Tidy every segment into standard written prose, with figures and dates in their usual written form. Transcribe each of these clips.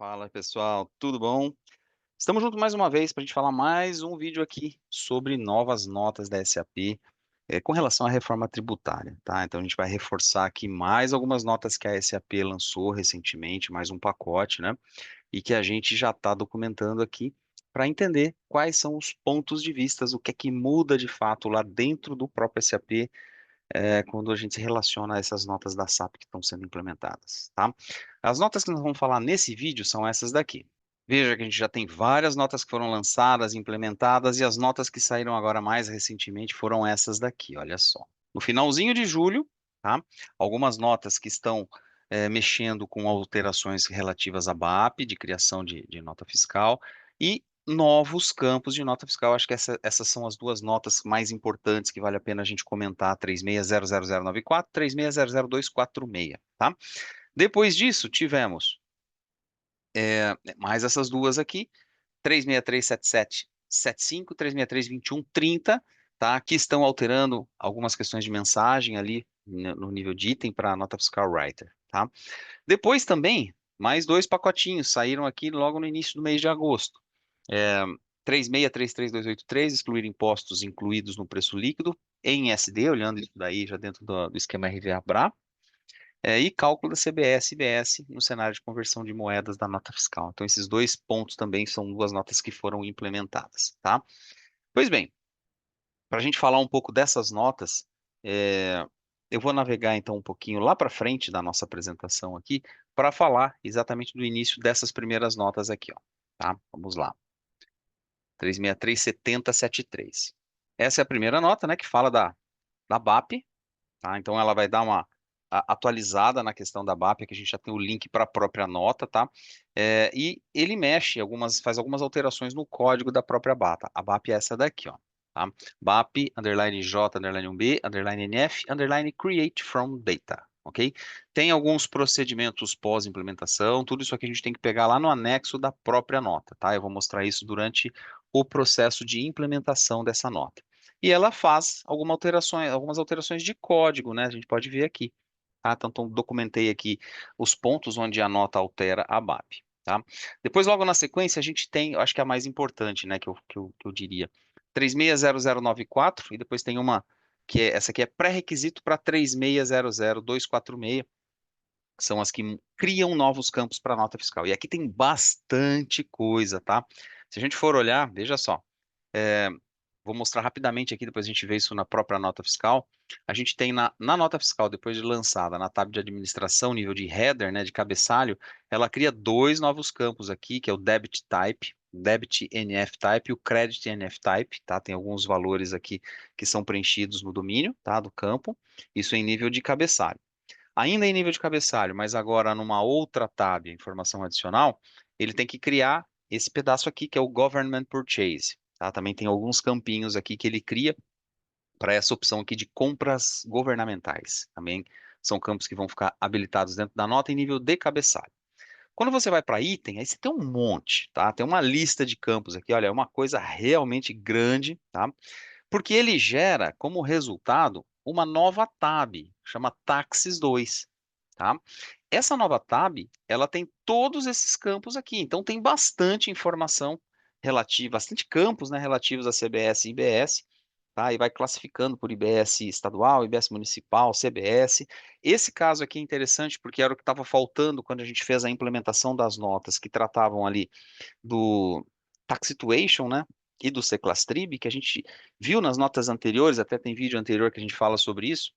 Fala pessoal, tudo bom? Estamos juntos mais uma vez para a gente falar mais um vídeo aqui sobre novas notas da SAP com relação à reforma tributária, tá? Então a gente vai reforçar aqui mais algumas notas que a SAP lançou recentemente, mais um pacote, né? E que a gente já está documentando aqui para entender quais são os pontos de vistas, o que é que muda de fato lá dentro do próprio SAP quando a gente se relaciona a essas notas da SAP que estão sendo implementadas, tá? As notas que nós vamos falar nesse vídeo são essas daqui. Veja que a gente já tem várias notas que foram lançadas, implementadas, e as notas que saíram agora mais recentemente foram essas daqui, olha só. No finalzinho de julho, tá? Algumas notas que estão mexendo com alterações relativas à BAP, de criação de nota fiscal, e novos campos de nota fiscal. Acho que essas são as duas notas mais importantes que vale a pena a gente comentar, 36000094, 36000246, tá? Depois disso, tivemos mais essas duas aqui, 3637775, 3632130, tá? Que estão alterando algumas questões de mensagem ali no nível de item para a nota fiscal writer, tá? Depois também, mais dois pacotinhos saíram aqui logo no início do mês de agosto. É, 3633283, excluir impostos incluídos no preço líquido em SD, olhando isso daí já dentro do esquema RVA-BRA, e cálculo da CBS e IBS no cenário de conversão de moedas da nota fiscal. Então, esses dois pontos também são duas notas que foram implementadas, tá? Pois bem, para a gente falar um pouco dessas notas, é, eu vou navegar então um pouquinho lá para frente da nossa apresentação aqui, para falar exatamente do início dessas primeiras notas aqui, ó, tá? Vamos lá. 3637073. Essa é a primeira nota, né, que fala da BAP, tá? Então ela vai dar uma atualizada na questão da BAP, que a gente já tem o link para a própria nota, tá? E ele faz algumas alterações no código da própria BAP. A BAP é essa daqui, ó. Tá? BAP, underline J, underline 1B, underline NF, underline create from data, ok? Tem alguns procedimentos pós-implementação, tudo isso aqui a gente tem que pegar lá no anexo da própria nota, tá? Eu vou mostrar isso durante o processo de implementação dessa nota. E ela faz algumas alterações de código, né? A gente pode ver aqui. Tá? Então, documentei aqui os pontos onde a nota altera a BAP. Tá? Depois, logo na sequência, a gente tem, eu acho que é a mais importante, né? Que eu diria. 3600094, e depois tem uma essa aqui é pré-requisito para 3600246, que são as que criam novos campos para nota fiscal. E aqui tem bastante coisa, tá? Se a gente for olhar, veja só. é, Vou mostrar rapidamente aqui, depois a gente vê isso na própria nota fiscal. A gente tem na nota fiscal, depois de lançada, na tab de administração, nível de header, né, de cabeçalho, ela cria dois novos campos aqui, que é o Debit Type, Debit NF Type e o Credit NF Type, tá? Tem alguns valores aqui que são preenchidos no domínio, tá, do campo. Isso em nível de cabeçalho. Ainda em nível de cabeçalho, mas agora numa outra tab, informação adicional, ele tem que criar esse pedaço aqui, que é o Government Purchase. Tá? Também tem alguns campinhos aqui que ele cria para essa opção aqui de compras governamentais. Também são campos que vão ficar habilitados dentro da nota em nível de cabeçalho. Quando você vai para item, aí você tem um monte, tá? Tem uma lista de campos aqui, olha, é uma coisa realmente grande, tá? Porque ele gera como resultado uma nova tab, chama Taxes 2, tá? Essa nova tab, ela tem todos esses campos aqui, então tem bastante informação relativa, bastante campos, né, relativos a CBS e IBS, tá? E vai classificando por IBS estadual, IBS municipal, CBS. Esse caso aqui é interessante porque era o que estava faltando quando a gente fez a implementação das notas que tratavam ali do Tax Situation, né? E do Seclastrib, que a gente viu nas notas anteriores, até tem vídeo anterior que a gente fala sobre isso,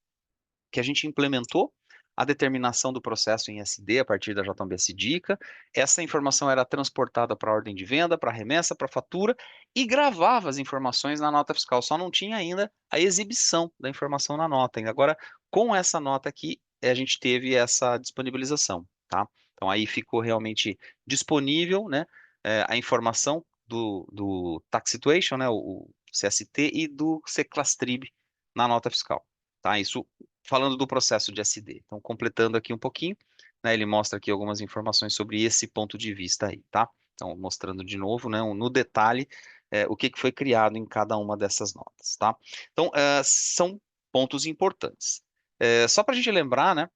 que a gente implementou a determinação do processo em SD a partir da JBS Dica. Essa informação era transportada para a ordem de venda, para a remessa, para a fatura e gravava as informações na nota fiscal. Só não tinha ainda a exibição da informação na nota. E agora, com essa nota aqui, a gente teve essa disponibilização, tá? Então aí ficou realmente disponível, né, a informação do Tax Situation, né, o CST e do Seclastrib na nota fiscal. Tá? Isso falando do processo de SD. Então, completando aqui um pouquinho, né, ele mostra aqui algumas informações sobre esse ponto de vista aí, tá? Então, mostrando de novo, né, no detalhe, o que foi criado em cada uma dessas notas, tá? Então, são pontos importantes. Só para a gente lembrar, né,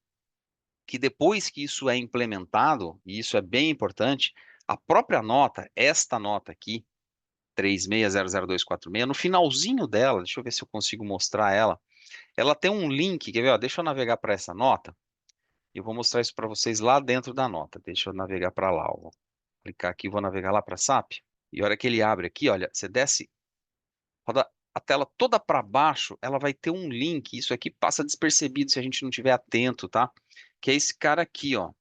que depois que isso é implementado, e isso é bem importante, a própria nota, esta nota aqui, 3600246, no finalzinho dela, deixa eu ver se eu consigo mostrar ela, ela tem um link, quer ver? Ó, deixa eu navegar para essa nota, e eu vou mostrar isso para vocês lá dentro da nota. Deixa eu navegar para lá, ó. Vou clicar aqui, vou navegar lá para SAP, e a hora que ele abre aqui, olha, você desce, roda a tela toda para baixo, ela vai ter um link, isso aqui passa despercebido se a gente não estiver atento, tá? Que é esse cara aqui, ó.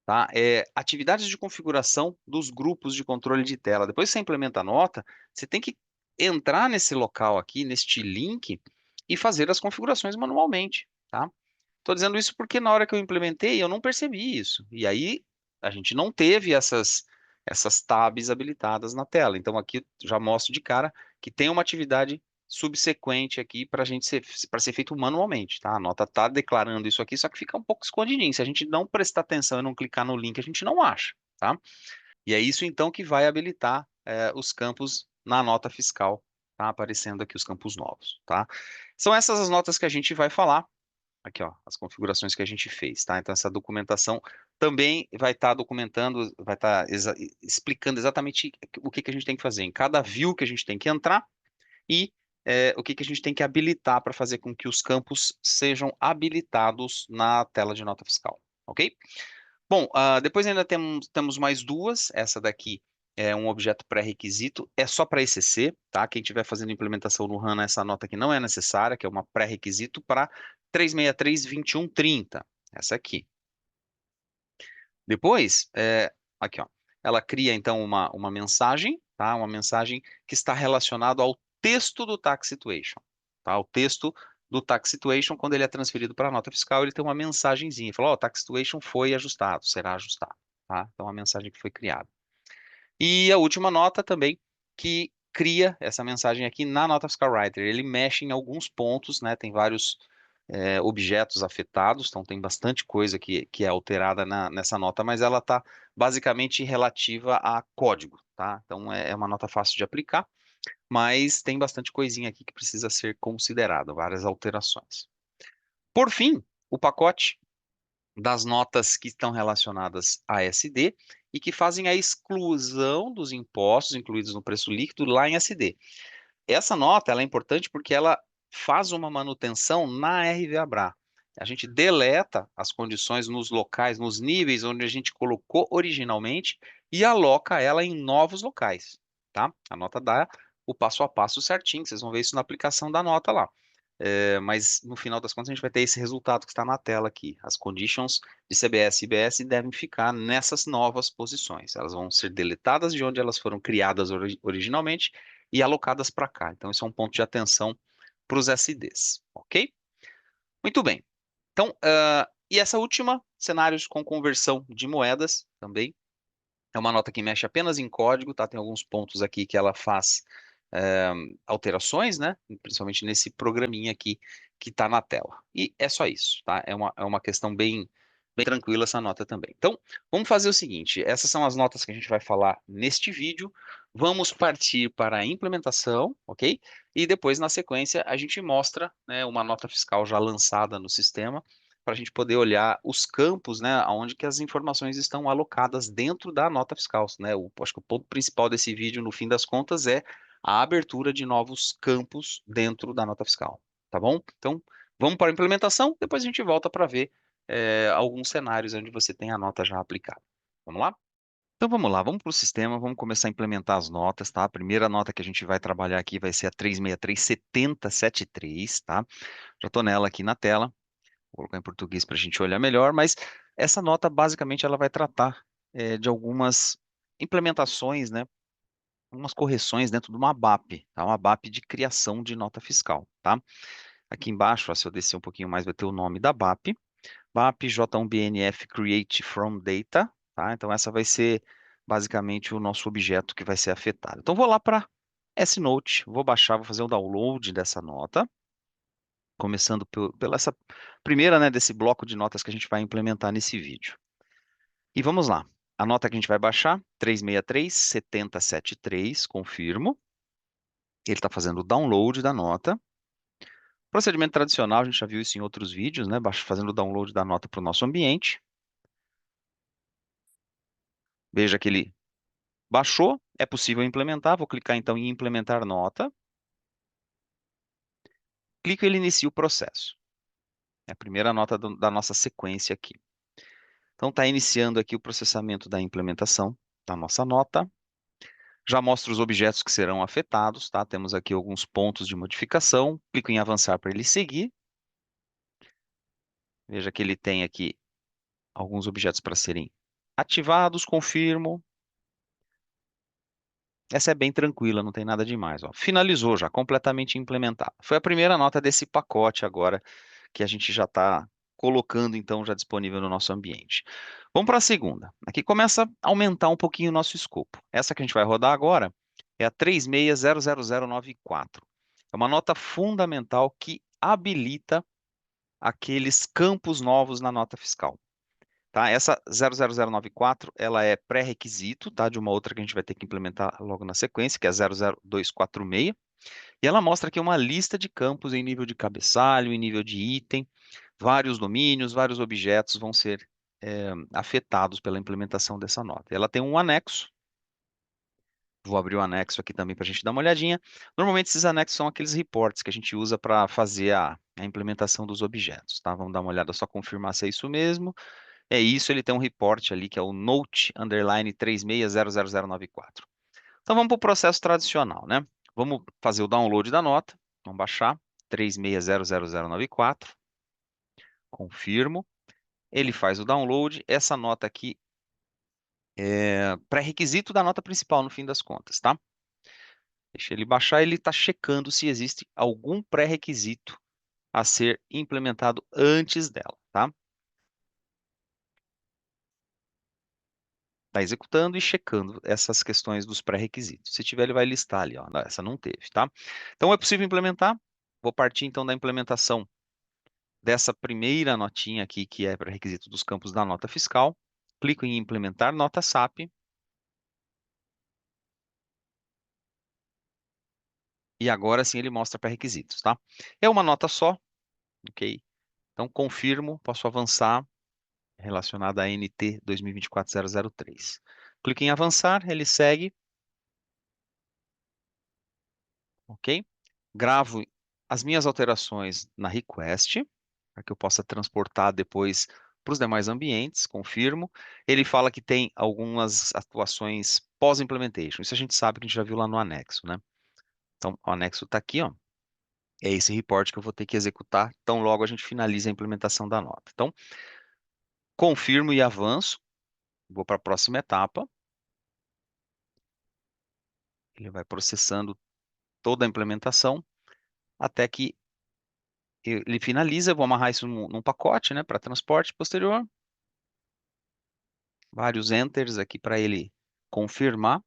Tá? É, atividades de configuração dos grupos de controle de tela. Depois que você implementa a nota, você tem que entrar nesse local aqui, neste link, e fazer as configurações manualmente, tá? Estou dizendo isso porque na hora que eu implementei, eu não percebi isso. E aí, a gente não teve essas tabs habilitadas na tela. Então, aqui eu já mostro de cara que tem uma atividade subsequente aqui para ser feito manualmente, tá? A nota está declarando isso aqui, só que fica um pouco escondidinho. Se a gente não prestar atenção e não clicar no link, a gente não acha, tá? E é isso então que vai habilitar os campos na nota fiscal, tá? Aparecendo aqui os campos novos, tá? São essas as notas que a gente vai falar. Aqui, ó, as configurações que a gente fez, tá? Então, essa documentação também vai estar documentando, vai estar explicando exatamente o que que a gente tem que fazer em cada view que a gente tem que entrar e o que que a gente tem que habilitar para fazer com que os campos sejam habilitados na tela de nota fiscal, ok? Bom, depois ainda temos mais duas. Essa daqui é um objeto pré-requisito, é só para ECC, tá? Quem estiver fazendo implementação no HANA, essa nota aqui não é necessária, que é uma pré-requisito para 363-2130. Essa aqui. Depois, aqui, ó, ela cria então uma mensagem, tá? Uma mensagem que está relacionada ao texto do Tax Situation, tá? O texto do Tax Situation, quando ele é transferido para a nota fiscal, ele tem uma mensagenzinha, fala, ó, o Tax Situation foi ajustado, será ajustado, tá? Então, uma mensagem que foi criada. E a última nota também, que cria essa mensagem aqui na nota fiscal writer. Ele mexe em alguns pontos, né? Tem vários objetos afetados, então tem bastante coisa que é alterada nessa nota, mas ela está basicamente relativa a código, tá? Então é uma nota fácil de aplicar, mas tem bastante coisinha aqui que precisa ser considerada, várias alterações. Por fim, o pacote das notas que estão relacionadas a SD e que fazem a exclusão dos impostos incluídos no preço líquido lá em SD. Essa nota ela é importante porque ela faz uma manutenção na RVA-BRA. A gente deleta as condições nos locais, nos níveis onde a gente colocou originalmente e aloca ela em novos locais, tá? A nota dá o passo a passo certinho, vocês vão ver isso na aplicação da nota lá. Mas no final das contas a gente vai ter esse resultado que está na tela aqui. As conditions de CBS e IBS devem ficar nessas novas posições. Elas vão ser deletadas de onde elas foram criadas originalmente e alocadas para cá. Então, isso é um ponto de atenção para os SDs, ok? Muito bem. Então, e essa última, cenários com conversão de moedas, também é uma nota que mexe apenas em código, tá? Tem alguns pontos aqui que ela faz eh, alterações, né? Principalmente nesse programinha aqui que está na tela. E é só isso, tá? É uma questão bem tranquila essa nota também. Então, vamos fazer o seguinte: essas são as notas que a gente vai falar neste vídeo. Vamos partir para a implementação, ok? E depois, na sequência, a gente mostra, né, uma nota fiscal já lançada no sistema para a gente poder olhar os campos, né, onde que as informações estão alocadas dentro da nota fiscal, né? Acho que o ponto principal desse vídeo, no fim das contas, é a abertura de novos campos dentro da nota fiscal, tá bom? Então, vamos para a implementação, depois a gente volta para ver alguns cenários onde você tem a nota já aplicada. Vamos lá? Então vamos lá, vamos para o sistema, vamos começar a implementar as notas, tá? A primeira nota que a gente vai trabalhar aqui vai ser a 3637073, tá? Já estou nela aqui na tela. Vou colocar em português para a gente olhar melhor, mas essa nota basicamente ela vai tratar de algumas implementações, né? Algumas correções dentro de uma BAP, tá? Uma BAP de criação de nota fiscal, tá? Aqui embaixo, ó, se eu descer um pouquinho mais, vai ter o nome da BAP. BAP J1BNF Create from Data, tá? Então essa vai ser basicamente o nosso objeto que vai ser afetado. Então vou lá para S-Note, vou baixar, vou fazer o download dessa nota, começando pela essa primeira, né, desse bloco de notas que a gente vai implementar nesse vídeo. E vamos lá. A nota que a gente vai baixar, 3637073, confirmo. Ele está fazendo o download da nota. Procedimento tradicional, a gente já viu isso em outros vídeos, né? Fazendo o download da nota para o nosso ambiente. Veja que ele baixou, é possível implementar. Vou clicar então em implementar nota. Clico e ele inicia o processo. É a primeira nota da nossa sequência aqui. Então está iniciando aqui o processamento da implementação da nossa nota. Já mostra os objetos que serão afetados, tá? Temos aqui alguns pontos de modificação. Clico em avançar para ele seguir. Veja que ele tem aqui alguns objetos para serem ativados, confirmo. Essa é bem tranquila, não tem nada demais, ó. Finalizou já, completamente implementada. Foi a primeira nota desse pacote agora que a gente já está colocando, então, já disponível no nosso ambiente. Vamos para a segunda. Aqui começa a aumentar um pouquinho o nosso escopo. Essa que a gente vai rodar agora é a 3600094. É uma nota fundamental que habilita aqueles campos novos na nota fiscal. Tá? Essa 00094, ela é pré-requisito, tá? De uma outra que a gente vai ter que implementar logo na sequência, que é a 00246. E ela mostra aqui uma lista de campos em nível de cabeçalho, em nível de item, vários domínios, vários objetos vão ser afetados pela implementação dessa nota. Ela tem um anexo. Vou abrir o anexo aqui também para a gente dar uma olhadinha. Normalmente esses anexos são aqueles reports que a gente usa para fazer a implementação dos objetos, tá? Vamos dar uma olhada só confirmar se é isso mesmo. É isso, ele tem um report ali que é o Note underline 3600094. Então vamos para o processo tradicional, né? Vamos fazer o download da nota. Vamos baixar 3600094. Confirmo. Ele faz o download. Essa nota aqui é pré-requisito da nota principal, no fim das contas, tá? Deixa ele baixar. Ele está checando se existe algum pré-requisito a ser implementado antes dela, tá? Está executando e checando essas questões dos pré-requisitos. Se tiver, ele vai listar ali, ó. Não, essa não teve, tá? Então é possível implementar. Vou partir então da implementação dessa primeira notinha aqui, que é pré-requisito dos campos da nota fiscal. Clico em implementar nota SAP. E agora sim ele mostra pré-requisitos, tá? É uma nota só, ok? Então confirmo, posso avançar relacionada a NT 2024-003. Clico em avançar, ele segue, ok? Gravo as minhas alterações na request, para que eu possa transportar depois para os demais ambientes, confirmo. Ele fala que tem algumas atuações pós-implementation. Isso a gente sabe que a gente já viu lá no anexo, né? Então, o anexo está aqui, ó. É esse report que eu vou ter que executar, tão logo a gente finaliza a implementação da nota. Então, confirmo e avanço. Vou para a próxima etapa. Ele vai processando toda a implementação até que ele finaliza. Vou amarrar isso num pacote, né, para transporte posterior. Vários enters aqui para ele confirmar.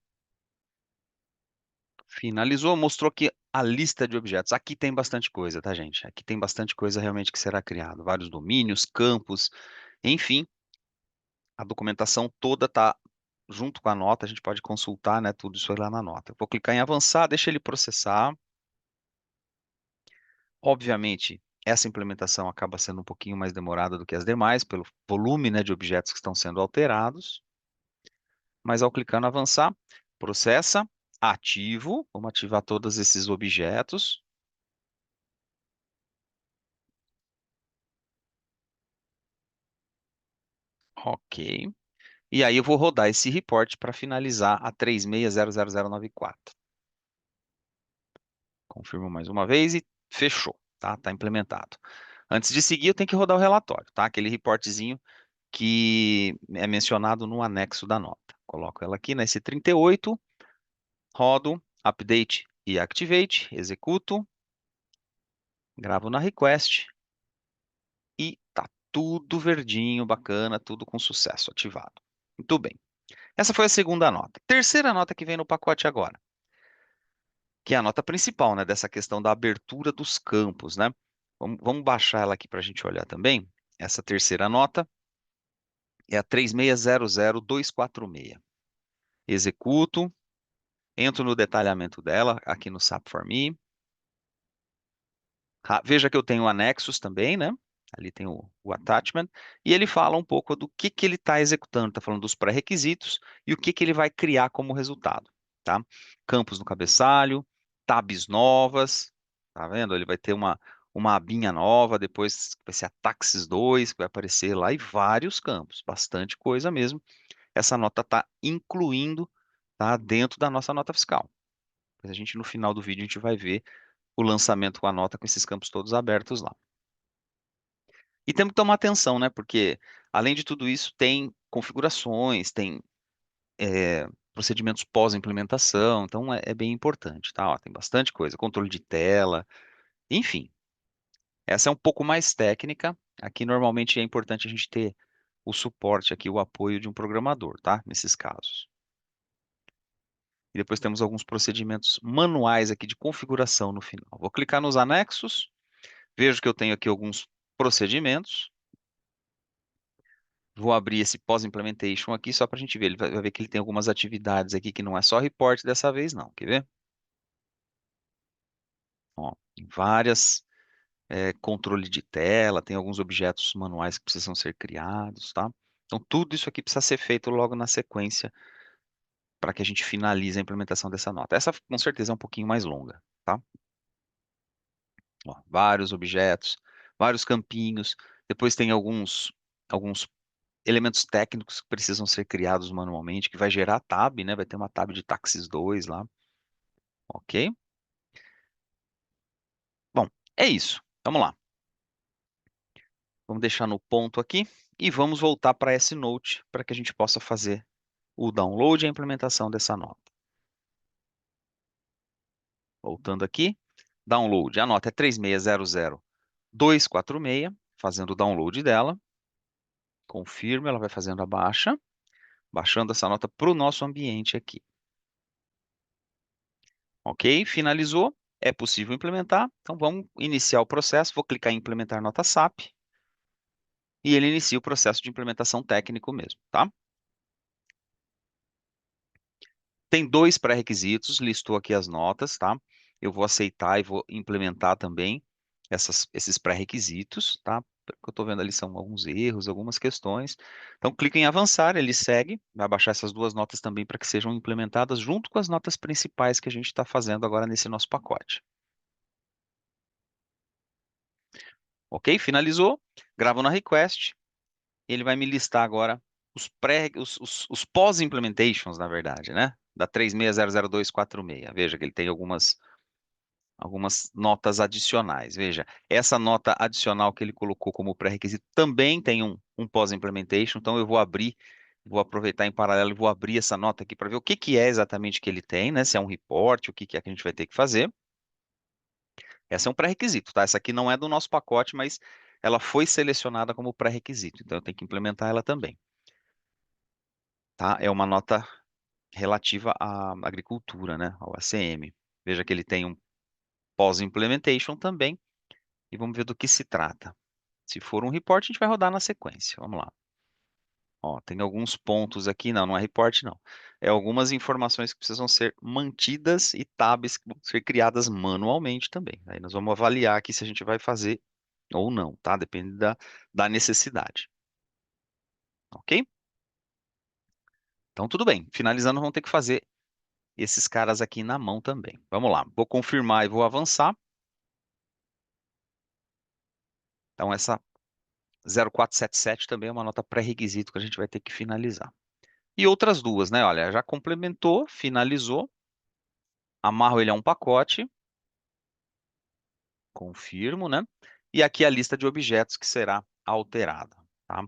Finalizou, mostrou aqui a lista de objetos. Aqui tem bastante coisa, tá, gente? Aqui tem bastante coisa realmente que será criado. Vários domínios, campos, enfim. A documentação toda está junto com a nota. A gente pode consultar, né, tudo isso aí lá na nota. Eu vou clicar em avançar, deixa ele processar. Obviamente, essa implementação acaba sendo um pouquinho mais demorada do que as demais, pelo volume, né, de objetos que estão sendo alterados. Mas ao clicar no avançar, processa, ativo, vamos ativar todos esses objetos. Ok. E aí eu vou rodar esse report para finalizar a 3600094. Confirmo mais uma vez e fechou, tá? Tá implementado. Antes de seguir, eu tenho que rodar o relatório, tá? Aquele reportzinho que é mencionado no anexo da nota. Coloco ela aqui na S38, rodo, update e activate, executo, gravo na request e tá tudo verdinho, bacana, tudo com sucesso ativado. Muito bem. Essa foi a segunda nota. Terceira nota que vem no pacote agora, que é a nota principal, né, dessa questão da abertura dos campos, né? Vamos baixar ela aqui para a gente olhar também. Essa terceira nota é a 3600246. Executo, entro no detalhamento dela aqui no SAP for Me. Veja que eu tenho anexos também, né? Ali tem o attachment, e ele fala um pouco do que ele está executando, está falando dos pré-requisitos e o que ele vai criar como resultado, tá? Campos no cabeçalho, tabs novas, tá vendo? Ele vai ter uma abinha nova, depois vai ser a Taxis 2, que vai aparecer lá, e vários campos, bastante coisa mesmo. Essa nota está incluindo, tá, dentro da nossa nota fiscal. Mas a gente, no final do vídeo, a gente vai ver o lançamento com a nota com esses campos todos abertos lá. E temos que tomar atenção, né? Porque, além de tudo isso, tem configurações, tem procedimentos pós-implementação, então é bem importante, tá? Ó, tem bastante coisa, controle de tela, enfim. Essa é um pouco mais técnica. Aqui, normalmente, é importante a gente ter o suporte aqui, o apoio de um programador, tá? Nesses casos. E depois temos alguns procedimentos manuais aqui de configuração no final. Vou clicar nos anexos, vejo que eu tenho aqui alguns procedimentos. Vou abrir esse pós-implementation aqui só para a gente ver. Ele vai ver que ele tem algumas atividades aqui que não é só report dessa vez, não. Quer ver? Ó, tem várias controle de tela, tem alguns objetos manuais que precisam ser criados, tá? Então, tudo isso aqui precisa ser feito logo na sequência para que a gente finalize a implementação dessa nota. Essa, com certeza, é um pouquinho mais longa, tá? Ó, vários objetos, vários campinhos. Depois tem alguns elementos técnicos que precisam ser criados manualmente, que vai gerar tab, né? Vai ter uma tab de Taxis 2 lá, ok? Bom, é isso. Vamos lá. Vamos deixar no ponto aqui e vamos voltar para S-Note para que a gente possa fazer o download e a implementação dessa nota. Voltando aqui, download. A nota é 3600246, fazendo o download dela. Confirma, ela vai fazendo a baixa, baixando essa nota para o nosso ambiente aqui. Ok? Finalizou. É possível implementar. Então vamos iniciar o processo. Vou clicar em implementar nota SAP e ele inicia o processo de implementação técnico mesmo, tá? Tem dois pré-requisitos, listou aqui as notas, tá? Eu vou aceitar e vou implementar também esses pré-requisitos, tá? O que eu estou vendo ali são alguns erros, algumas questões. Então, clica em avançar, ele segue, vai baixar essas duas notas também para que sejam implementadas junto com as notas principais que a gente está fazendo agora nesse nosso pacote. Ok? Finalizou, gravo na request, ele vai me listar agora os pós-implementations, na verdade, né? Da 3600246. Veja que ele tem algumas notas adicionais. Veja, essa nota adicional que ele colocou como pré-requisito também tem um pós-implementation, então eu vou abrir, vou aproveitar em paralelo e vou abrir essa nota aqui para ver o que que é exatamente que ele tem, né? Se é um report, o que que é que a gente vai ter que fazer. Essa é um pré-requisito, tá? Essa aqui não é do nosso pacote, mas ela foi selecionada como pré-requisito, então eu tenho que implementar ela também, tá? É uma nota relativa à agricultura, né? Ao ACM. Veja que ele tem um pós-implementation também, e vamos ver do que se trata. Se for um report, a gente vai rodar na sequência. Vamos lá. Ó, tem alguns pontos aqui, não é report, não. É algumas informações que precisam ser mantidas e tabs que vão ser criadas manualmente também. Aí nós vamos avaliar aqui se a gente vai fazer ou não, tá? Depende da necessidade. Ok? Então, tudo bem. Finalizando, vamos ter que fazer esses caras aqui na mão também. Vamos lá. Vou confirmar e vou avançar. Então, essa 0477 também é uma nota pré-requisito que a gente vai ter que finalizar. E outras duas, né? Olha, já complementou, finalizou, amarro ele a um pacote, confirmo, né? E aqui a lista de objetos que será alterada, tá?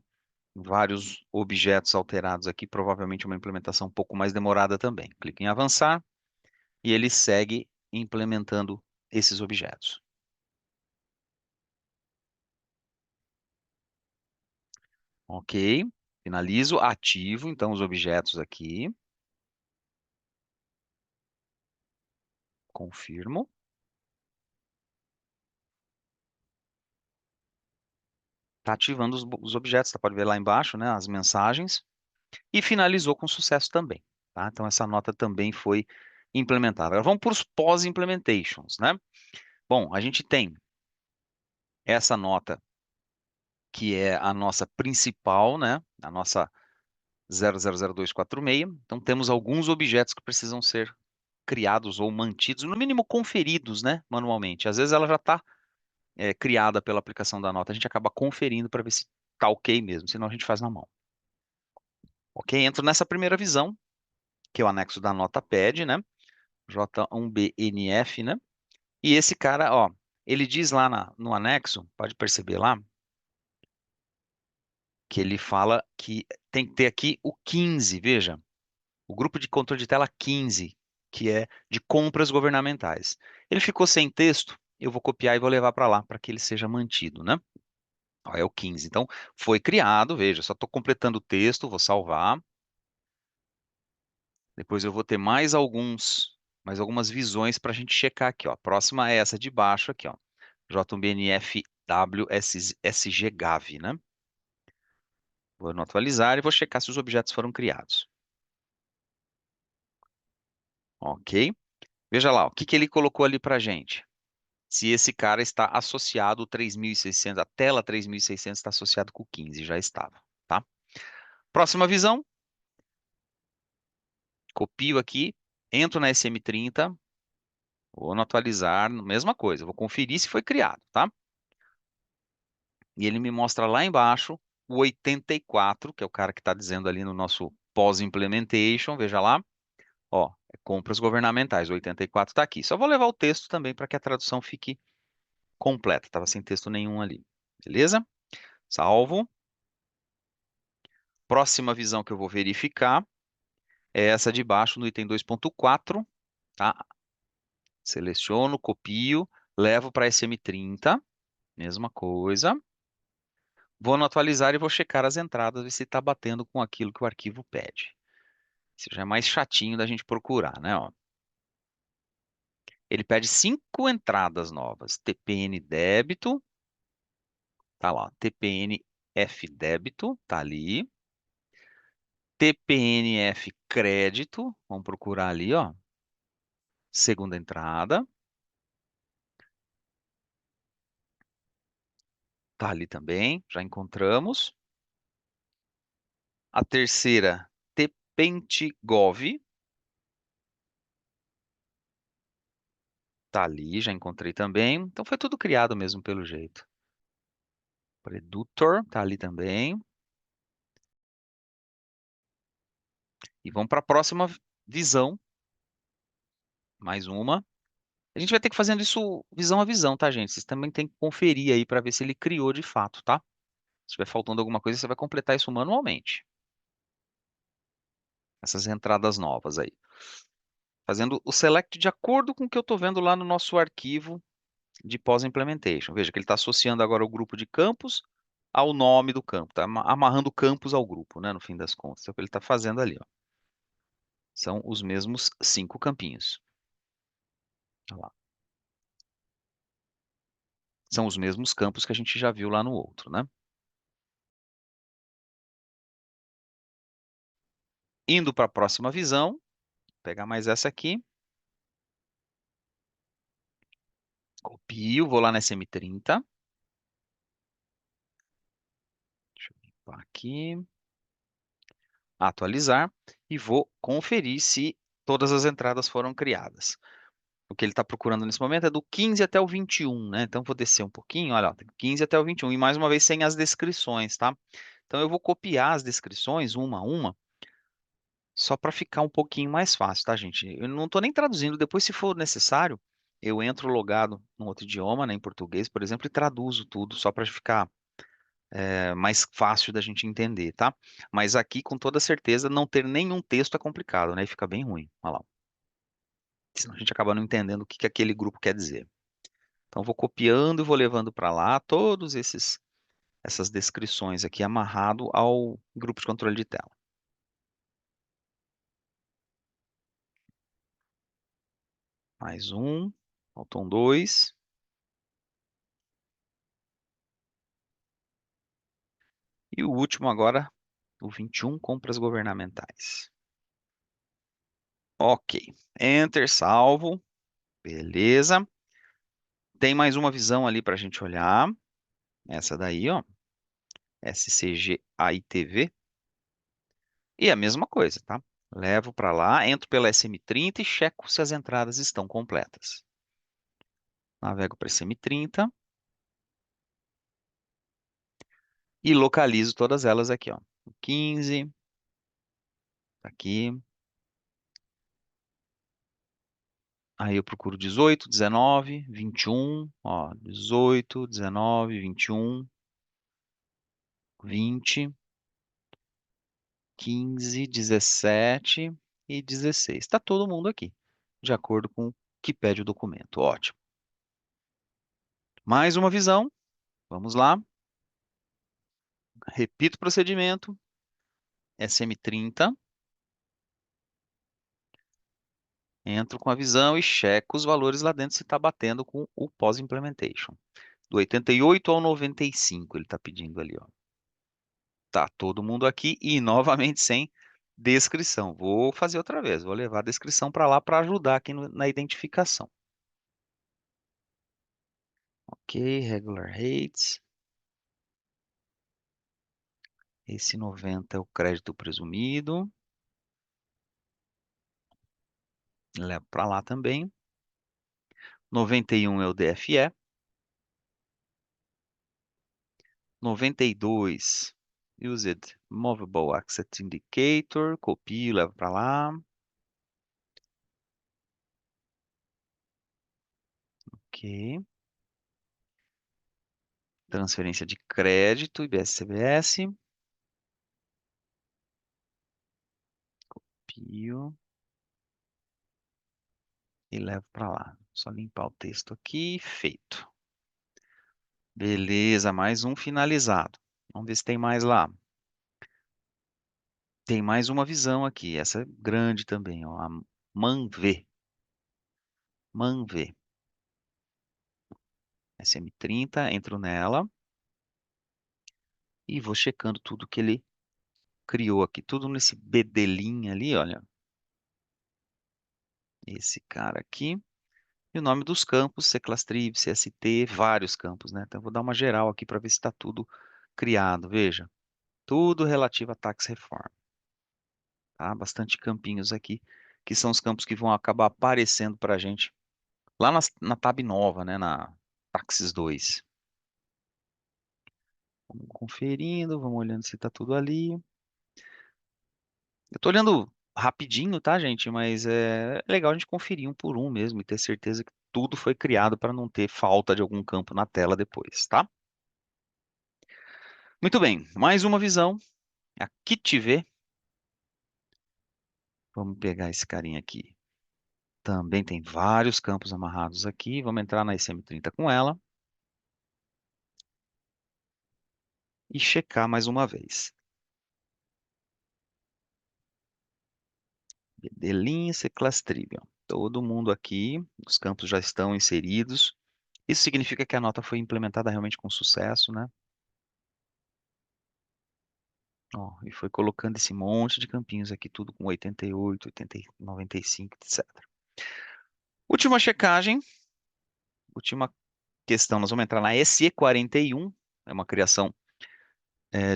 Vários objetos alterados aqui, provavelmente uma implementação um pouco mais demorada também. Clique em avançar e ele segue implementando esses objetos. Ok, finalizo, ativo então os objetos aqui, confirmo. Está ativando os objetos, você pode ver lá embaixo, né, as mensagens, e finalizou com sucesso também, tá? Então essa nota também foi implementada. Agora vamos para os pós-implementations, né? Bom, a gente tem essa nota, que é a nossa principal, né? A nossa 000246. Então, temos alguns objetos que precisam ser criados ou mantidos, no mínimo conferidos, né? Manualmente. Às vezes ela já está criada pela aplicação da nota, a gente acaba conferindo para ver se está ok mesmo, senão a gente faz na mão. Ok? Entro nessa primeira visão, que é o anexo da nota pede, né? J1BNF, né? E esse cara, ó, ele diz lá no anexo, pode perceber lá, que ele fala que tem que ter aqui o 15, veja, o grupo de controle de tela 15, que é de compras governamentais. Ele ficou sem texto, eu vou copiar e vou levar para lá, para que ele seja mantido, né? Ó, é o 15. Então, foi criado, veja, só estou completando o texto, vou salvar. Depois eu vou ter mais algumas visões para a gente checar aqui, ó. A próxima é essa de baixo aqui, ó. JBNFWSGGAV, né? Vou no atualizar e vou checar se os objetos foram criados. Ok? Veja lá, ó, o que que ele colocou ali para gente? Se esse cara está associado, o 3600, a tela 3600 está associado com o 15, já estava, tá? Próxima visão, copio aqui, entro na SM30, vou no atualizar, mesma coisa, vou conferir se foi criado, tá? E ele me mostra lá embaixo o 84, que é o cara que está dizendo ali no nosso pós-implementation, veja lá, ó, compras governamentais, o 84 está aqui. Só vou levar o texto também para que a tradução fique completa, estava sem texto nenhum ali, beleza? Salvo. Próxima visão que eu vou verificar é essa de baixo no item 2.4, tá? Seleciono, copio, levo para SM30, mesma coisa. Vou no atualizar e vou checar as entradas, ver se está batendo com aquilo que o arquivo pede. Isso já é mais chatinho da gente procurar, né? Ó. Ele pede 5 entradas novas. TPN débito, tá lá. TPN F débito, tá ali. TPNF crédito, vamos procurar ali, ó. Segunda entrada, tá ali também, já encontramos. A terceira, TPentigov, tá ali, já encontrei também. Então foi tudo criado mesmo pelo jeito. Predutor, tá ali também. E vamos para a próxima visão, mais uma. A gente vai ter que fazendo isso visão a visão, tá, gente? Vocês também têm que conferir aí para ver se ele criou de fato, tá? Se estiver faltando alguma coisa, você vai completar isso manualmente. Essas entradas novas aí. Fazendo o select de acordo com o que eu estou vendo lá no nosso arquivo de pós-implementation. Veja que ele está associando agora o grupo de campos ao nome do campo, tá amarrando campos ao grupo, né, no fim das contas. É o que ele está fazendo ali, ó. São os mesmos 5 campinhos. Olha lá. São os mesmos campos que a gente já viu lá no outro, né? Indo para a próxima visão, vou pegar mais essa aqui, copio, vou lá na SM30. Deixa eu limpar aqui, atualizar e vou conferir se todas as entradas foram criadas. O que ele está procurando nesse momento é do 15 até o 21, né? Então vou descer um pouquinho, olha, ó, tem 15 até o 21 e mais uma vez sem as descrições, tá? Então eu vou copiar as descrições uma a uma, só para ficar um pouquinho mais fácil, tá, gente? Eu não estou nem traduzindo, depois se for necessário, eu entro logado num outro idioma, né, em português, por exemplo, e traduzo tudo, só para ficar mais fácil da gente entender, tá? Mas aqui, com toda certeza, não ter nenhum texto é complicado, né? E fica bem ruim. Olha lá. Senão a gente acaba não entendendo o que que aquele grupo quer dizer. Então, vou copiando e vou levando para lá todos essas descrições aqui amarrado ao grupo de controle de tela. Mais um, faltam dois. E o último agora, o 21, compras governamentais. Ok. Enter, salvo. Beleza. Tem mais uma visão ali para a gente olhar. Essa daí, ó, SCGAITV. E a mesma coisa, tá? Levo para lá, entro pela SM30 e checo se as entradas estão completas. Navego para SM30 e localizo todas elas aqui, ó. 15, tá aqui. Aí eu procuro 18, 19, 21, ó, 18, 19, 21, 20, 15, 17 e 16. Está todo mundo aqui, de acordo com o que pede o documento. Ótimo. Mais uma visão. Vamos lá. Repito o procedimento. SM30. Entro com a visão e checo os valores lá dentro se está batendo com o pós-implementation. Do 88 ao 95 ele está pedindo ali, ó. Tá todo mundo aqui e novamente sem descrição. Vou fazer outra vez, vou levar a descrição para lá para ajudar aqui na identificação. Ok, regular rates. Esse 90 é o crédito presumido. Levo para lá também. 91 é o DFE. 92, Used Movable Asset Indicator. Copio, levo para lá. Ok. Transferência de crédito, IBS-CBS. Copio e levo para lá. Só limpar o texto aqui. Feito. Beleza, mais um finalizado. Vamos ver se tem mais lá. Tem mais uma visão aqui. Essa é grande também, ó. A MANV. MANV. SM30, entro nela e vou checando tudo que ele criou aqui. Tudo nesse bedelinho ali, olha. Esse cara aqui. E o nome dos campos, Ceclastrib, CST, vários campos, né? Então, eu vou dar uma geral aqui para ver se está tudo criado. Veja, tudo relativo a tax reform, tá? Bastante campinhos aqui, que são os campos que vão acabar aparecendo para a gente lá na tab nova, né? Na Taxes 2. Vamos conferindo, vamos olhando se está tudo ali. Eu estou olhando rapidinho, tá, gente? Mas é legal a gente conferir um por um mesmo e ter certeza que tudo foi criado para não ter falta de algum campo na tela depois, tá? Muito bem, mais uma visão. Aqui te vê. Vamos pegar esse carinha aqui. Também tem vários campos amarrados aqui. Vamos entrar na SM30 com ela e checar mais uma vez. Bedelin, Ceclastrib, ó. Todo mundo aqui, os campos já estão inseridos. Isso significa que a nota foi implementada realmente com sucesso, né? Ó, e foi colocando esse monte de campinhos aqui, tudo com 88, 80, 95, etc. Última checagem, última questão. Nós vamos entrar na SE41, é uma criação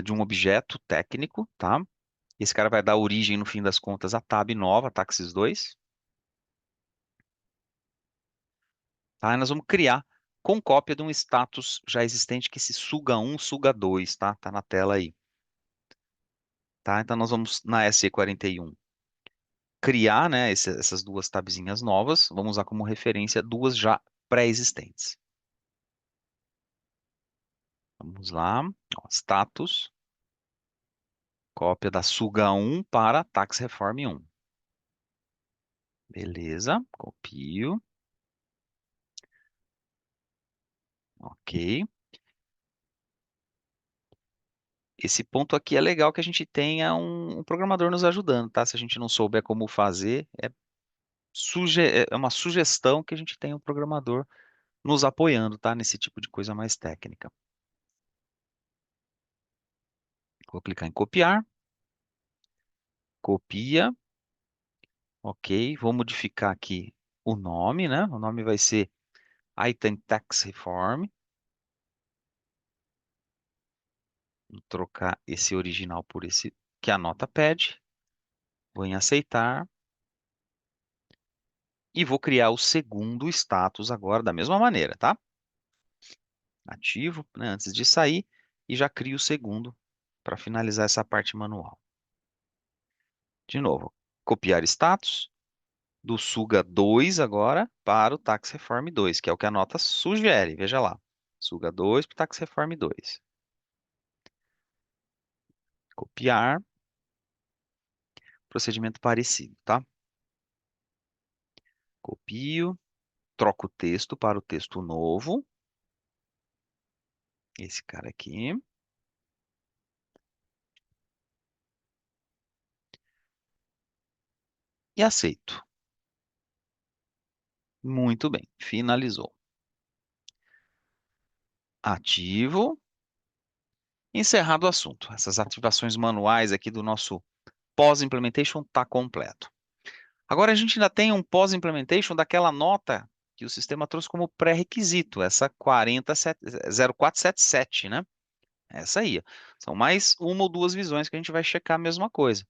de um objeto técnico, tá? Esse cara vai dar origem, no fim das contas, à tab nova, Taxis 2, tá? E nós vamos criar com cópia de um status já existente que se suga 1, suga 2, tá? Tá na tela aí, tá? Então nós vamos na SE41 criar, né, essas duas tabzinhas novas, vamos usar como referência duas já pré-existentes. Vamos lá, ó, status, cópia da suga 1 para Tax Reform 1. Beleza, copio, ok. Esse ponto aqui é legal que a gente tenha um programador nos ajudando, tá? Se a gente não souber como fazer, é uma sugestão que a gente tenha um programador nos apoiando, tá? Nesse tipo de coisa mais técnica. Vou clicar em copiar, copia, ok. Vou modificar aqui o nome, né? O nome vai ser Item Tax Reform. Vou trocar esse original por esse que a nota pede. Vou em aceitar. E vou criar o segundo status agora da mesma maneira, tá? Ativo, né, antes de sair. E já crio o segundo para finalizar essa parte manual. De novo, copiar status. Do Suga 2 agora para o Tax Reform 2, que é o que a nota sugere. Veja lá. Suga 2 para o Tax Reform 2. Copiar. Procedimento parecido, tá? Copio. Troco o texto para o texto novo. Esse cara aqui. E aceito. Muito bem. Finalizou. Ativo. Encerrado o assunto. Essas ativações manuais aqui do nosso pós-implementation está completo. Agora a gente ainda tem um pós-implementation daquela nota que o sistema trouxe como pré-requisito, essa 0477, né? Essa aí. São mais uma ou duas visões que a gente vai checar a mesma coisa.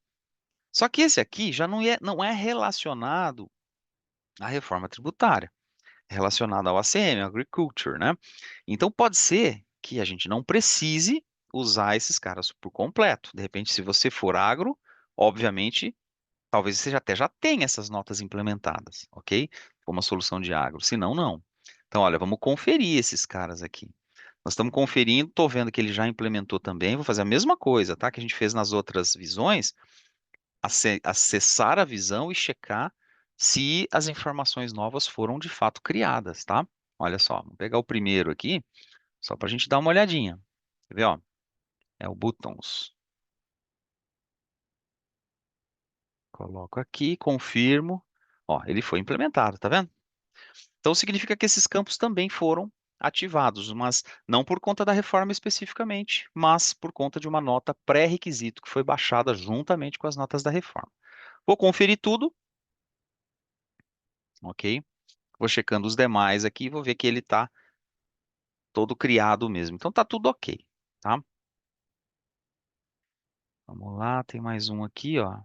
Só que esse aqui já não é relacionado à reforma tributária, é relacionado ao ACM, Agriculture, né? Então pode ser que a gente não precise usar esses caras por completo. De repente, se você for agro, obviamente talvez você até já tenha essas notas implementadas, ok? Como uma solução de agro. Se não, não. Então, olha, vamos conferir esses caras aqui. Nós estamos conferindo, estou vendo que ele já implementou também. Vou fazer a mesma coisa, tá? Que a gente fez nas outras visões. Acessar a visão e checar se as informações novas foram de fato criadas, tá? Olha só, vamos pegar o primeiro aqui, só para a gente dar uma olhadinha. Quer ver, ó? É o buttons. Coloco aqui, confirmo. Ó, ele foi implementado, tá vendo? Então, significa que esses campos também foram ativados, mas não por conta da reforma especificamente, mas por conta de uma nota pré-requisito que foi baixada juntamente com as notas da reforma. Vou conferir tudo, ok? Vou checando os demais aqui e vou ver que ele está todo criado mesmo. Então, tá tudo ok, tá? Vamos lá, tem mais um aqui, ó.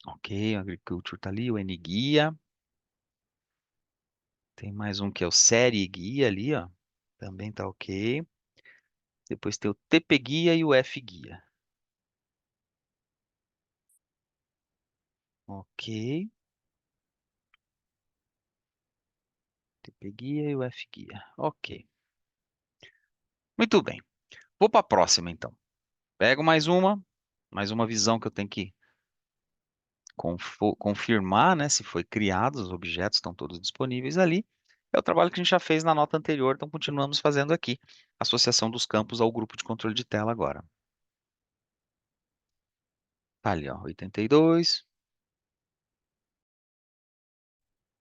Ok, o Agriculture tá ali, o N-Guia. Tem mais um que é o Série Guia ali, ó. Também tá ok. Depois tem o TP Guia e o F Guia. Ok. TP Guia e o F Guia. Ok. Muito bem. Vou para a próxima, então. Pego mais uma visão que eu tenho que confirmar, né, se foi criado, os objetos estão todos disponíveis ali. É o trabalho que a gente já fez na nota anterior, então continuamos fazendo aqui. Associação dos campos ao grupo de controle de tela agora. Tá ali, ó, 82.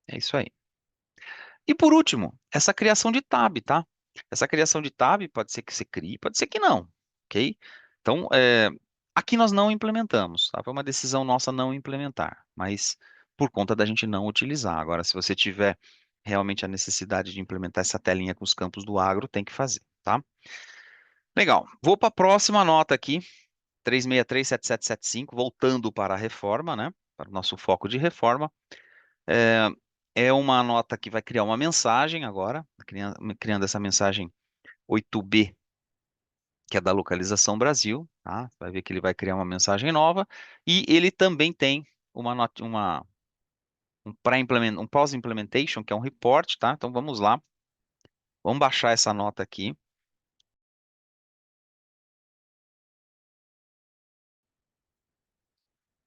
É isso aí. E por último, essa criação de tab, tá? Essa criação de tab pode ser que você crie, pode ser que não, ok? Então, aqui nós não implementamos, tá? Foi uma decisão nossa não implementar, mas por conta da gente não utilizar. Agora, se você tiver realmente a necessidade de implementar essa telinha com os campos do agro, tem que fazer, tá? Legal. Vou para a próxima nota aqui, 3637775, voltando para a reforma, né? Para o nosso foco de reforma. É, é uma nota que vai criar uma mensagem agora, criando essa mensagem 8B, que é da localização Brasil, tá? Vai ver que ele vai criar uma mensagem nova e ele também tem um pós-implementation, que é um report, tá? Então vamos lá, vamos baixar essa nota aqui.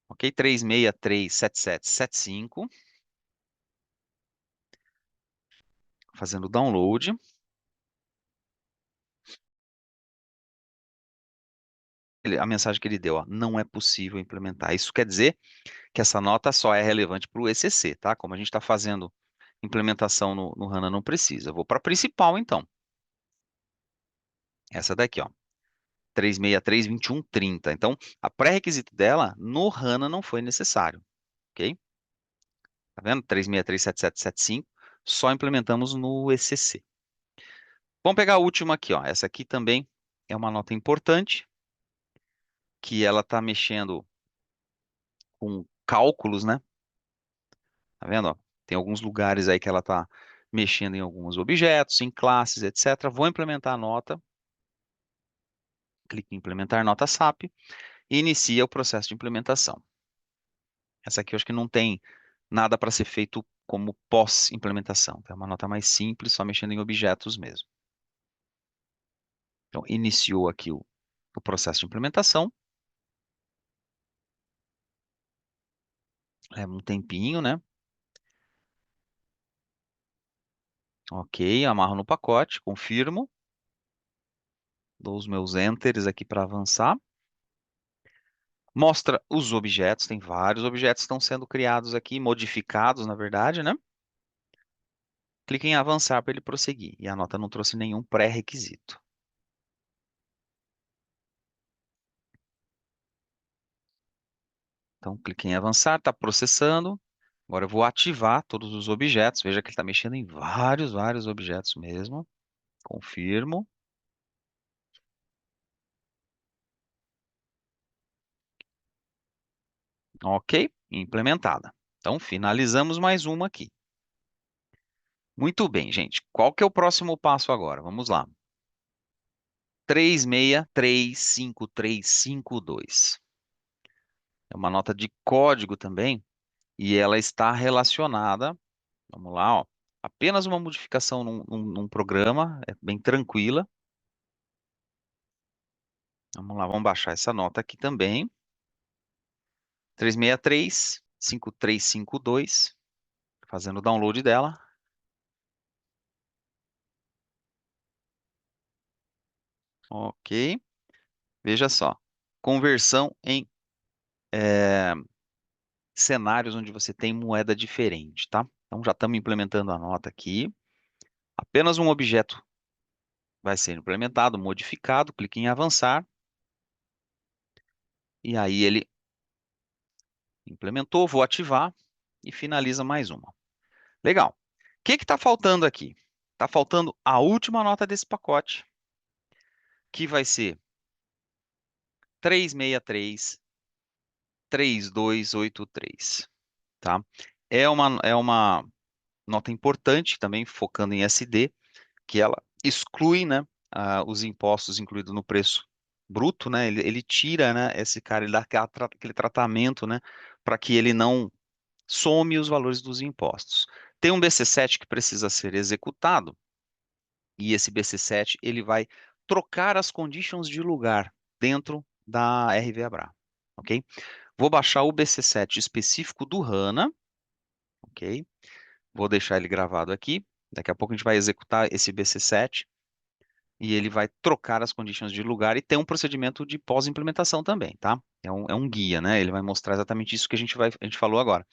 Ok, 3637775, fazendo o download. A mensagem que ele deu, ó, não é possível implementar. Isso quer dizer que essa nota só é relevante para o ECC, tá? Como a gente está fazendo implementação no HANA, não precisa. Eu vou para a principal, então. Essa daqui, ó. 3632130. Então, a pré-requisito dela no HANA não foi necessário, ok? Tá vendo? 3637775, só implementamos no ECC. Vamos pegar a última aqui, ó. Essa aqui também é uma nota importante, que ela está mexendo com cálculos, né? Tá vendo, ó? Tem alguns lugares aí que ela está mexendo em alguns objetos, em classes, etc. Vou implementar a nota, clique em implementar nota SAP e inicia o processo de implementação. Essa aqui eu acho que não tem nada para ser feito como pós-implementação. É uma nota mais simples, só mexendo em objetos mesmo. Então, iniciou aqui o processo de implementação. Leva um tempinho, né? Ok, amarro no pacote, confirmo. Dou os meus enters aqui para avançar. Mostra os objetos, tem vários objetos que estão sendo criados aqui, modificados, na verdade, né? Clique em avançar para ele prosseguir. E a nota não trouxe nenhum pré-requisito. Então, clique em avançar, está processando. Agora eu vou ativar todos os objetos. Veja que ele está mexendo em vários objetos mesmo. Confirmo. Ok, implementada. Então, finalizamos mais uma aqui. Muito bem, gente. Qual que é o próximo passo agora? Vamos lá. 36355352. É uma nota de código também e ela está relacionada, vamos lá, ó, apenas uma modificação num programa, é bem tranquila. Vamos lá, vamos baixar essa nota aqui também. 3635352, fazendo o download dela. Ok, veja só. Conversão em cenários onde você tem moeda diferente, tá? Então já estamos implementando a nota aqui. Apenas um objeto vai ser implementado, modificado, clique em avançar, e aí ele implementou, vou ativar e finaliza mais uma. Legal. O que está faltando aqui? Está faltando a última nota desse pacote, que vai ser 3633283, tá? É uma nota importante também, focando em SD, que ela exclui, né, os impostos incluídos no preço bruto, né? Ele tira, né, esse cara, ele dá aquele tratamento, né, para que ele não some os valores dos impostos. Tem um BC7 que precisa ser executado e esse BC7 ele vai trocar as conditions de lugar dentro da RVABRA, ok? Vou baixar o BC7 específico do HANA, ok? Vou deixar ele gravado aqui. Daqui a pouco a gente vai executar esse BC7 e ele vai trocar as conditions de lugar e tem um procedimento de pós-implementação também, tá? É um guia, né? Ele vai mostrar exatamente isso que a gente falou agora,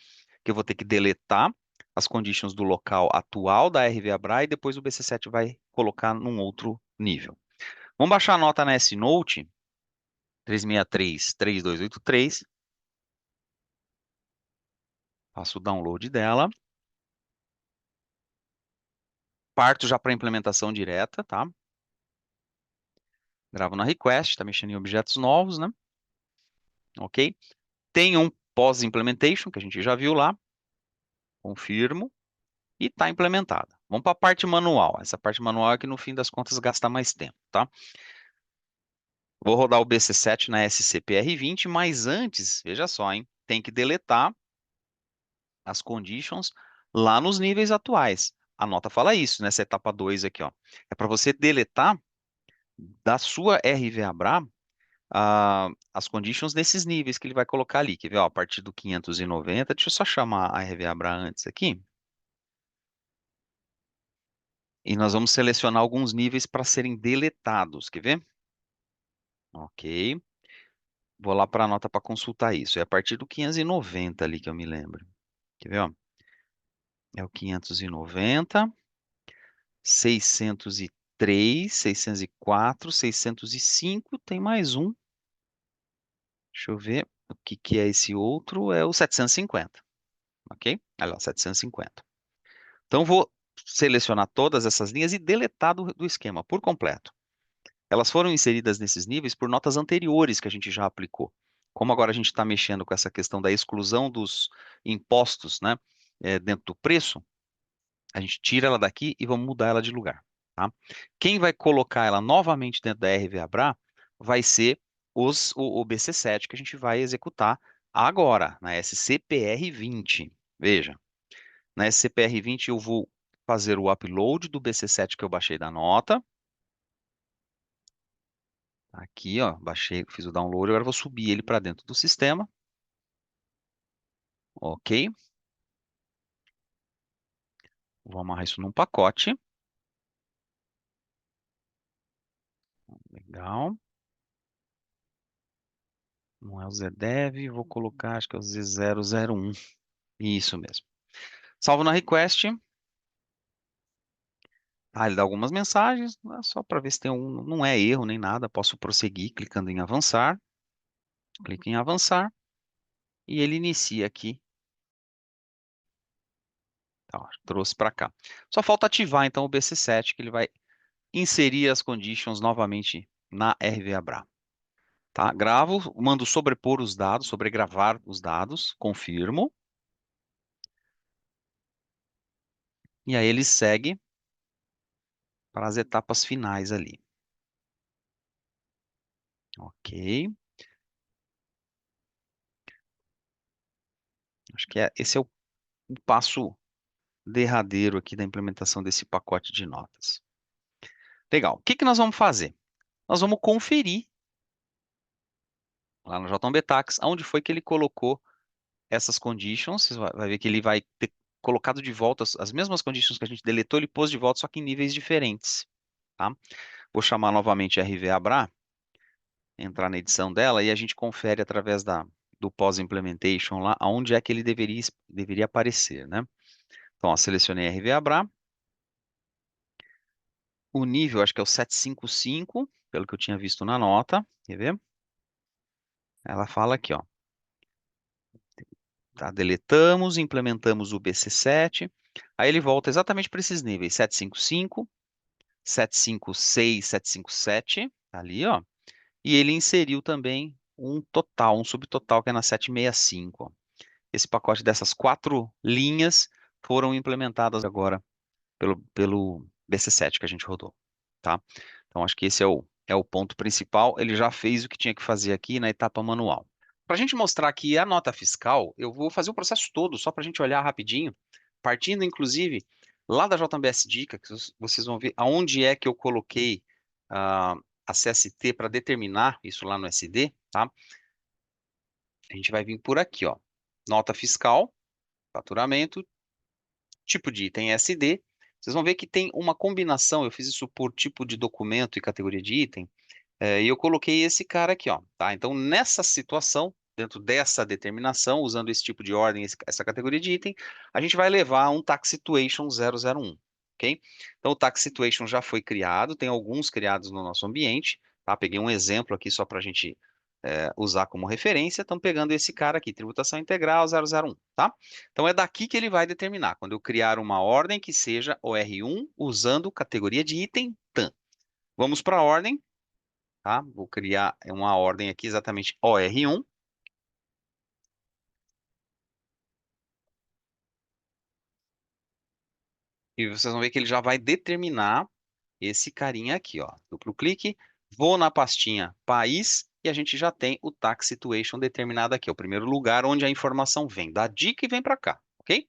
que eu vou ter que deletar as conditions do local atual da RVABRA e depois o BC7 vai colocar num outro nível. Vamos baixar a nota na S-Note 3633283, faço o download dela, parto já para a implementação direta, tá? Gravo na request, está mexendo em objetos novos, né? Ok? Tem um pós-implementation, que a gente já viu lá, confirmo, e está implementada. Vamos para a parte manual. Essa parte manual é que no fim das contas gasta mais tempo, tá? Vou rodar o BC7 na SCPR20, mas antes, veja só, hein? Tem que deletar as conditions lá nos níveis atuais. A nota fala isso, nessa etapa 2 aqui, ó. É para você deletar da sua RVABRA as conditions nesses níveis que ele vai colocar ali. Quer ver, ó, a partir do 590, deixa eu só chamar a RVABRA antes aqui. E nós vamos selecionar alguns níveis para serem deletados, quer ver? Ok. Vou lá para a nota para consultar isso. É a partir do 590 ali que eu me lembro. Quer ver, ó? É o 590, 603, 604, 605, tem mais um. Deixa eu ver o que que é esse outro. É o 750, ok? Olha lá, 750. Então, vou selecionar todas essas linhas e deletar do esquema por completo. Elas foram inseridas nesses níveis por notas anteriores que a gente já aplicou. Como agora a gente está mexendo com essa questão da exclusão dos impostos, né, dentro do preço, a gente tira ela daqui e vamos mudar ela de lugar, tá? Quem vai colocar ela novamente dentro da RVABRA vai ser o BC7 que a gente vai executar agora, na SCPR20. Veja, na SCPR20 eu vou fazer o upload do BC7 que eu baixei da nota. Aqui, ó, baixei, fiz o download, agora eu vou subir ele para dentro do sistema. Ok. Vou amarrar isso num pacote. Legal. Não é o ZDev, vou colocar, acho que é o Z001. Isso mesmo. Salvo na request. Ah, ele dá algumas mensagens, só para ver se tem um, não é erro nem nada. Posso prosseguir clicando em avançar. Clique em avançar e ele inicia aqui. Tá, ó, trouxe para cá. Só falta ativar então o BC7, que ele vai inserir as conditions novamente na RVABRA. Tá? Gravo, mando sobrepor os dados, sobregravar os dados, confirmo. E aí ele segue para as etapas finais ali. Ok. Acho que esse é o passo derradeiro aqui da implementação desse pacote de notas. Legal. O que que nós vamos fazer? Nós vamos conferir lá no JB Tax, onde foi que ele colocou essas conditions. Você vai ver que ele vai ter colocado de volta as mesmas conditions que a gente deletou, ele pôs de volta, só que em níveis diferentes. Tá? Vou chamar novamente RVABRA, entrar na edição dela e a gente confere através do pós-implementation lá, aonde é que ele deveria aparecer, né? Então, ó, selecionei RVABRA. O nível, acho que é o 755, pelo que eu tinha visto na nota. Quer ver? Ela fala aqui, ó. Tá, deletamos, implementamos o BC7. Aí ele volta exatamente para esses níveis: 755, 756, 757, tá ali, ó. E ele inseriu também um total, um subtotal que é na 765, ó. Esse pacote dessas 4 linhas foram implementadas agora pelo BC7 que a gente rodou, tá? Então, acho que esse é o ponto principal. Ele já fez o que tinha que fazer aqui na etapa manual. Para a gente mostrar aqui a nota fiscal, eu vou fazer o processo todo, só para a gente olhar rapidinho, partindo, inclusive, lá da JBS Dica, que vocês vão ver aonde é que eu coloquei ah, a CST para determinar isso lá no SD, tá? A gente vai vir por aqui, ó. Nota fiscal, faturamento, tipo de item SD. Vocês vão ver que tem uma combinação, eu fiz isso por tipo de documento e categoria de item, e eu coloquei esse cara aqui, ó, tá? Então, nessa situação, dentro dessa determinação, usando esse tipo de ordem, essa categoria de item, a gente vai levar um Tax Situation 001, ok? Então, o Tax Situation já foi criado, tem alguns criados no nosso ambiente, tá? Peguei um exemplo aqui só para a gente usar como referência. Estamos pegando esse cara aqui, tributação integral 001, tá? Então, é daqui que ele vai determinar, quando eu criar uma ordem que seja OR1 usando categoria de item TAM. Vamos para a ordem, tá? Vou criar uma ordem aqui, exatamente OR1. E vocês vão ver que ele já vai determinar esse carinha aqui, ó. Duplo clique, vou na pastinha país e a gente já tem o tax situation determinado aqui, é o primeiro lugar onde a informação vem da dica e vem para cá, ok?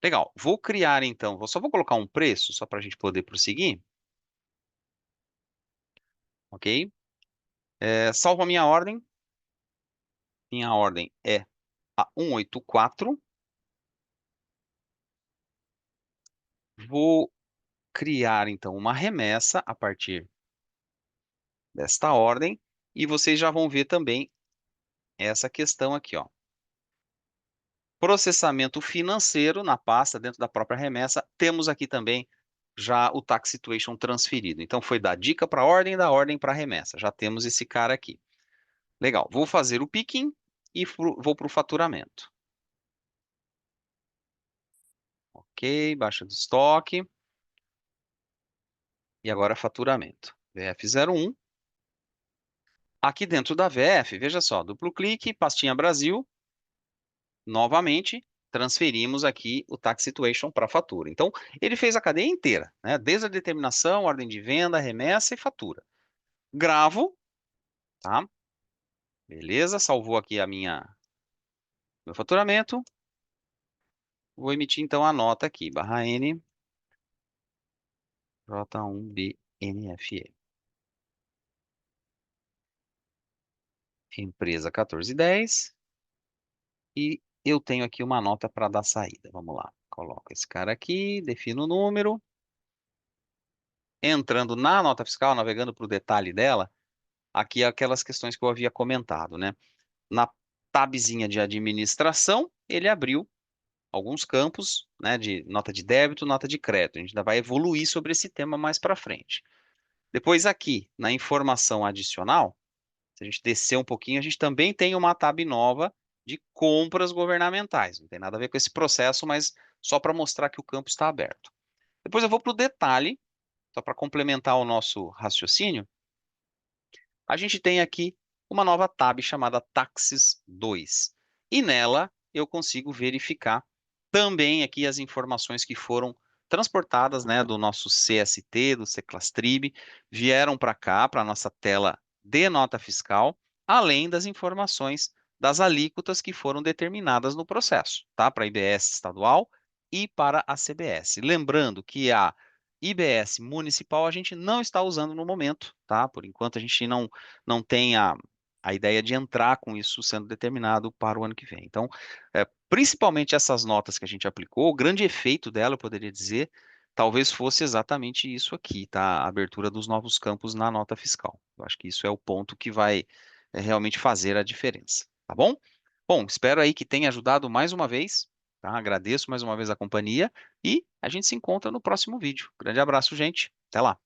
Legal. Vou criar então, só vou colocar um preço só para a gente poder prosseguir, ok? Salvo a minha ordem. Minha ordem é a 184. Vou criar então uma remessa a partir desta ordem, e vocês já vão ver também essa questão aqui, ó. Processamento financeiro na pasta dentro da própria remessa, temos aqui também já o tax situation transferido. Então foi da dica para a ordem, da ordem para a remessa. Já temos esse cara aqui. Legal. Vou fazer o picking e vou para o faturamento. Ok. Ok, baixa do estoque. E agora faturamento. VF01. Aqui dentro da VF, veja só, duplo clique, pastinha Brasil, novamente, transferimos aqui o Tax Situation para fatura. Então, ele fez a cadeia inteira, né? Desde a determinação, ordem de venda, remessa e fatura. Gravo, tá? Beleza, salvou aqui meu faturamento. Vou emitir então a nota aqui, barra N, J1B NFE. Empresa 1410. E eu tenho aqui uma nota para dar saída. Vamos lá. Coloco esse cara aqui, defino o número. Entrando na nota fiscal, navegando para o detalhe dela, aqui é aquelas questões que eu havia comentado, né? Na tabzinha de administração, ele abriu alguns campos, né, de nota de débito, nota de crédito. A gente ainda vai evoluir sobre esse tema mais para frente. Depois aqui, na informação adicional, se a gente descer um pouquinho, a gente também tem uma tab nova de compras governamentais. Não tem nada a ver com esse processo, mas só para mostrar que o campo está aberto. Depois eu vou para o detalhe, só para complementar o nosso raciocínio. A gente tem aqui uma nova tab chamada Taxes 2. E nela eu consigo verificar também aqui as informações que foram transportadas, né, do nosso CST, do Seclastrib, vieram para cá, para a nossa tela de nota fiscal, além das informações das alíquotas que foram determinadas no processo, tá? Para a IBS estadual e para a CBS. Lembrando que a IBS municipal a gente não está usando no momento, tá? Por enquanto a gente não tem a ideia de entrar com isso sendo determinado para o ano que vem. Então, principalmente essas notas que a gente aplicou, o grande efeito dela, eu poderia dizer, talvez fosse exatamente isso aqui, tá? A abertura dos novos campos na nota fiscal. Eu acho que isso é o ponto que vai realmente fazer a diferença, tá bom? Bom, espero aí que tenha ajudado mais uma vez, tá? Agradeço mais uma vez a companhia e a gente se encontra no próximo vídeo. Grande abraço, gente. Até lá.